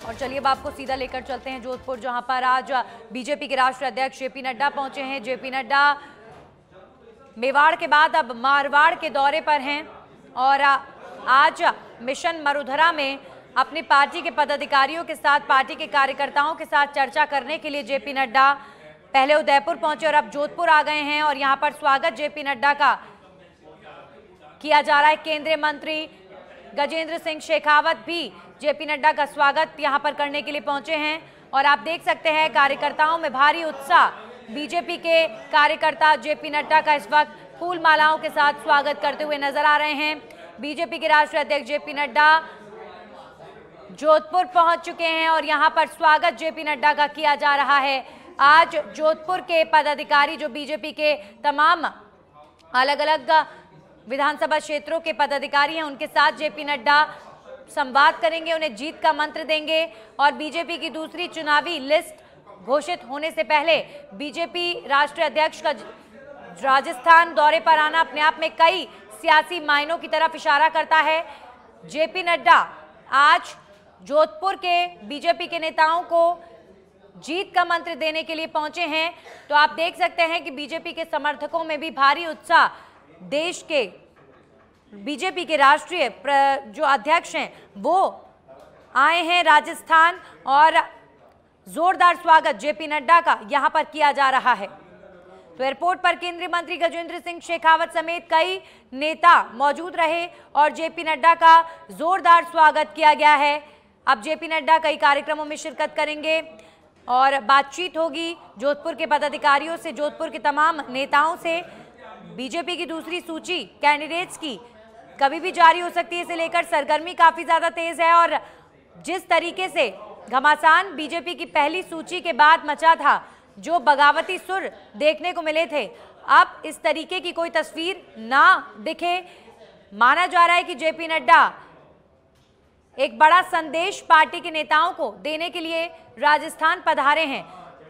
और चलिए अब आपको सीधा लेकर चलते हैं जोधपुर, जहां पर आज बीजेपी के राष्ट्रीय अध्यक्ष जेपी नड्डा पहुंचे हैं। जेपी नड्डा मेवाड़ के बाद अब मारवाड़ के दौरे पर हैं और आज मिशन मरुधरा में अपनी पार्टी के पदाधिकारियों के साथ, पार्टी के कार्यकर्ताओं के साथ चर्चा करने के लिए जेपी नड्डा पहले उदयपुर पहुंचे और अब जोधपुर आ गए हैं। और यहां पर स्वागत जेपी नड्डा का किया जा रहा है। केंद्रीय मंत्री गजेंद्र सिंह शेखावत भी जेपी नड्डा का स्वागत यहां पर करने के लिए पहुंचे हैं और आप देख सकते हैं कार्यकर्ताओं में भारी उत्साह। बीजेपी के कार्यकर्ता जेपी नड्डा का इस वक्त फूल मालाओं के साथ स्वागत करते हुए नजर आ रहे हैं। बीजेपी के राष्ट्रीय अध्यक्ष जेपी नड्डा जोधपुर पहुंच चुके हैं और यहां पर स्वागत जेपी नड्डा का किया जा रहा है। आज जोधपुर के पदाधिकारी, जो बीजेपी के तमाम अलग अलग विधानसभा क्षेत्रों के पदाधिकारी हैं, उनके साथ जेपी नड्डा संवाद करेंगे, उन्हें जीत का मंत्र देंगे। और बीजेपी की दूसरी चुनावी लिस्ट घोषित होने से पहले बीजेपी राष्ट्रीय अध्यक्ष का राजस्थान दौरे पर आना अपने आप में कई सियासी मायनों की तरफ इशारा करता है। जेपी नड्डा आज जोधपुर के बीजेपी के नेताओं को जीत का मंत्र देने के लिए पहुंचे हैं। तो आप देख सकते हैं कि बीजेपी के समर्थकों में भी भारी उत्साह। देश के बीजेपी के राष्ट्रीय जो अध्यक्ष हैं वो आए हैं राजस्थान और जोरदार स्वागत जेपी नड्डा का यहां पर किया जा रहा है। तो एयरपोर्ट पर केंद्रीय मंत्री गजेंद्र सिंह शेखावत समेत कई नेता मौजूद रहे और जेपी नड्डा का जोरदार स्वागत किया गया है। अब जेपी नड्डा कई कार्यक्रमों में शिरकत करेंगे और बातचीत होगी जोधपुर के पदाधिकारियों से, जोधपुर के तमाम नेताओं से। बीजेपी की दूसरी सूची कैंडिडेट्स की कभी भी जारी हो सकती है, इसे लेकर सरगर्मी काफी ज्यादा तेज है। और जिस तरीके से घमासान बीजेपी की पहली सूची के बाद मचा था, जो बगावती सुर देखने को मिले थे, अब इस तरीके की कोई तस्वीर ना दिखे। माना जा रहा है कि जेपी नड्डा एक बड़ा संदेश पार्टी के नेताओं को देने के लिए राजस्थान पधारे हैं।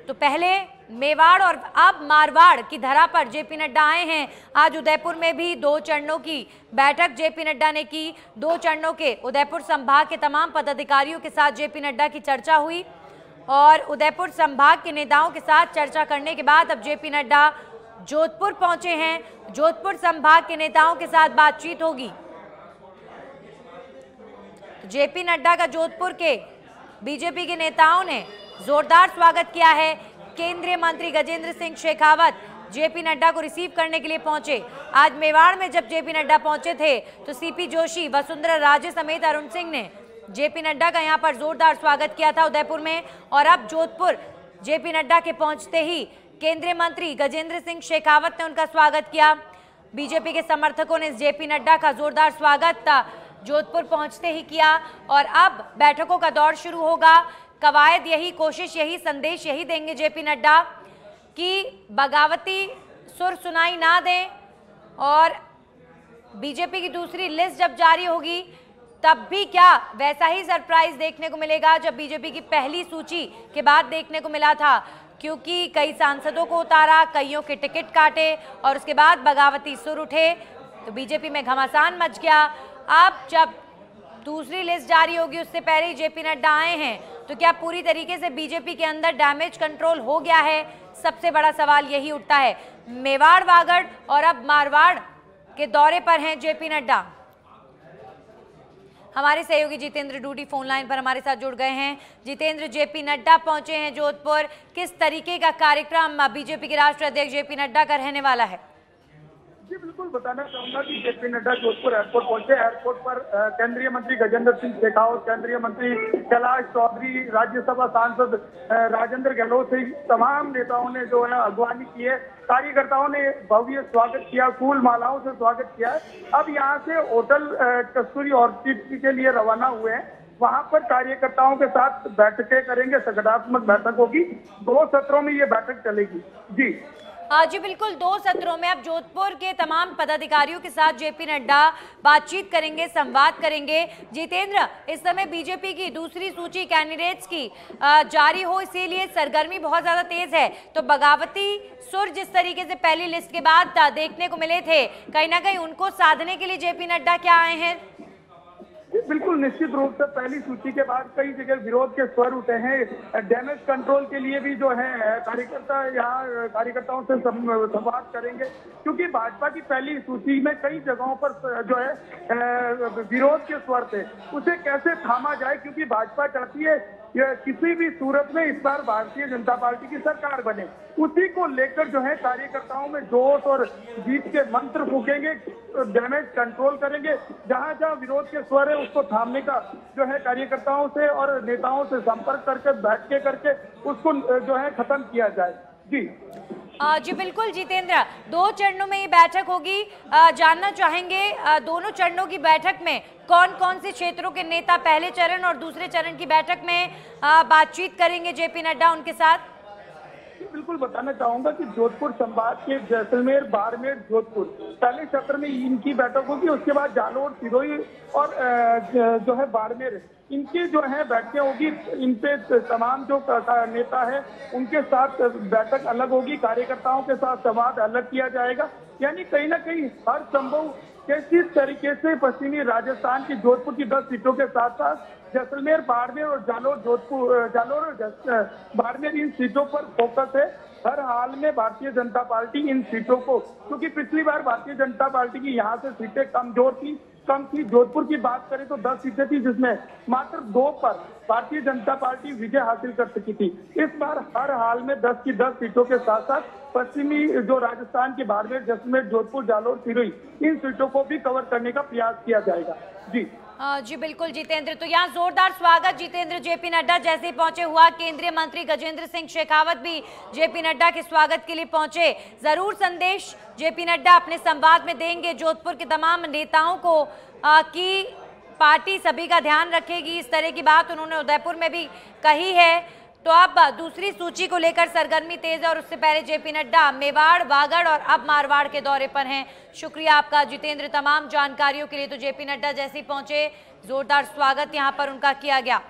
तो पहले मेवाड़ और अब मारवाड़ की धरा पर जेपी नड्डा आए हैं। आज उदयपुर में भी 2 चरणों की बैठक जेपी नड्डा ने की। 2 चरणों के उदयपुर संभाग के तमाम पदाधिकारियों के साथ जेपी नड्डा की चर्चा हुई और उदयपुर संभाग के नेताओं के साथ चर्चा करने के बाद अब जेपी नड्डा जोधपुर पहुंचे हैं। जोधपुर संभाग के नेताओं के साथ बातचीत होगी। जेपी नड्डा का जोधपुर के बीजेपी के नेताओं ने जोरदार स्वागत किया है। केंद्रीय मंत्री गजेंद्र सिंह शेखावत जेपी नड्डा को रिसीव करने के लिए पहुंचे। आज मेवाड़ में जब जेपी नड्डा पहुंचे थे तो सीपी जोशी, वसुंधरा राजे समेत अरुण सिंह ने जेपी नड्डा का यहां पर जोरदार स्वागत किया था उदयपुर में। और अब जोधपुर जेपी नड्डा के पहुंचते ही केंद्रीय मंत्री गजेंद्र सिंह शेखावत ने उनका स्वागत किया। बीजेपी के समर्थकों ने जेपी नड्डा का जोरदार स्वागत जोधपुर पहुंचते ही किया और अब बैठकों का दौर शुरू होगा। कवायद यही, कोशिश यही, संदेश यही देंगे जेपी नड्डा कि बगावती सुर सुनाई ना दें। और बीजेपी की दूसरी लिस्ट जब जारी होगी तब भी क्या वैसा ही सरप्राइज देखने को मिलेगा जब बीजेपी की पहली सूची के बाद देखने को मिला था, क्योंकि कई सांसदों को उतारा, कईयों के टिकट काटे और उसके बाद बगावती सुर उठे तो बीजेपी में घमासान मच गया। अब जब दूसरी लिस्ट जारी होगी उससे पहले ही जेपी नड्डा आए हैं, तो क्या पूरी तरीके से बीजेपी के अंदर डैमेज कंट्रोल हो गया है? सबसे बड़ा सवाल यही उठता है। मेवाड़, वागड़ और अब मारवाड़ के दौरे पर हैं जेपी नड्डा। हमारे सहयोगी जितेंद्र डूडी फोन लाइन पर हमारे साथ जुड़ गए हैं। जितेंद्र, जेपी नड्डा पहुंचे हैं जोधपुर, किस तरीके का कार्यक्रम बीजेपी के राष्ट्रीय अध्यक्ष जेपी नड्डा का रहने वाला है? जी बिल्कुल, बताना चाहूंगा कि जेपी नड्डा जोधपुर एयरपोर्ट पहुंचे। एयरपोर्ट पर केंद्रीय मंत्री गजेंद्र सिंह शेखावत, केंद्रीय मंत्री कैलाश चौधरी, राज्यसभा सांसद राजेंद्र गहलोत सहित तमाम नेताओं ने जो है अगवानी की है। कार्यकर्ताओं ने भव्य स्वागत किया, फूल मालाओं से स्वागत किया। अब यहाँ से होटल कस्तूरी ऑर्चिड के लिए रवाना हुए हैं। वहां पर कार्यकर्ताओं के साथ बैठकें करेंगे, संगठनात्मक बैठक होगी। 2 सत्रों में ये बैठक चलेगी। जी जी बिल्कुल, 2 सत्रों में अब जोधपुर के तमाम पदाधिकारियों के साथ जेपी नड्डा बातचीत करेंगे, संवाद करेंगे। जितेंद्र, इस समय बीजेपी की दूसरी सूची कैंडिडेट्स की जारी हो, इसीलिए सरगर्मी बहुत ज्यादा तेज है। तो बगावती सुर जिस तरीके से पहली लिस्ट के बाद देखने को मिले थे, कहीं ना कहीं उनको साधने के लिए जेपी नड्डा क्या आए हैं? बिल्कुल निश्चित रूप से पहली सूची के बाद कई जगह विरोध के स्वर उठे हैं। डैमेज कंट्रोल के लिए भी जो है कार्यकर्ता यहाँ कार्यकर्ताओं से संवाद करेंगे, क्योंकि भाजपा की पहली सूची में कई जगहों पर जो है विरोध के स्वर थे। उसे कैसे थामा जाए, क्योंकि भाजपा चाहती है किसी भी सूरत में इस बार भारतीय जनता पार्टी की सरकार बने। उसी को लेकर जो है कार्यकर्ताओं में जोश और जीत के मंत्र फूकेंगे, डैमेज कंट्रोल करेंगे। जहां जहां विरोध के स्वर है उसको थामने का जो है कार्यकर्ताओं से और नेताओं से संपर्क करके बैठ करके उसको जो है खत्म किया जाए। जी जी बिल्कुल जितेंद्र, 2 चरणों में ये बैठक होगी। जानना चाहेंगे दोनों चरणों की बैठक में कौन कौन से क्षेत्रों के नेता पहले चरण और दूसरे चरण की बैठक में बातचीत करेंगे जेपी नड्डा उनके साथ? बिल्कुल बताना चाहूंगा कि जोधपुर संभाग के जैसलमेर, बाड़मेर, जोधपुर पहले सत्र में इनकी बैठक होगी। उसके बाद जालोर, सिरोही और जो है बाड़मेर, इनकी जो है बैठकें होगी। इन पे तमाम जो नेता है उनके साथ बैठक अलग होगी, कार्यकर्ताओं के साथ संवाद अलग किया जाएगा। यानी कहीं ना कहीं हर संभव किस तरीके से पश्चिमी राजस्थान की जोधपुर की 10 सीटों के साथ साथ जैसलमेर, बाड़मेर और जालोर और बाड़मेर इन सीटों पर फोकस है। हर हाल में भारतीय जनता पार्टी इन सीटों को, क्योंकि पिछली बार भारतीय जनता पार्टी की यहाँ से सीटें कम थी। जोधपुर की बात करें तो 10 सीटें थी, जिसमें मात्र 2 पर भारतीय जनता पार्टी विजय हासिल कर सकी थी। इस बार हर हाल में 10 की 10 सीटों के साथ साथ पश्चिमी जो राजस्थान के बाड़मेर, जैसलमेर, जोधपुर, जालोर, सिरोही इन सीटों को भी कवर करने का प्रयास किया जाएगा। जी बिल्कुल जितेंद्र, तो यहाँ जोरदार स्वागत जितेंद्र जेपी नड्डा जैसे ही पहुंचे हुआ। केंद्रीय मंत्री गजेंद्र सिंह शेखावत भी जेपी नड्डा के स्वागत के लिए पहुंचे। जरूर संदेश जेपी नड्डा अपने संवाद में देंगे जोधपुर के तमाम नेताओं को कि पार्टी सभी का ध्यान रखेगी। इस तरह की बात उन्होंने उदयपुर में भी कही है। तो अब दूसरी सूची को लेकर सरगर्मी तेज है और उससे पहले जेपी नड्डा मेवाड़, वागड़ और अब मारवाड़ के दौरे पर हैं। शुक्रिया आपका जितेंद्र तमाम जानकारियों के लिए। तो जेपी नड्डा जैसे ही पहुंचे जोरदार स्वागत यहां पर उनका किया गया।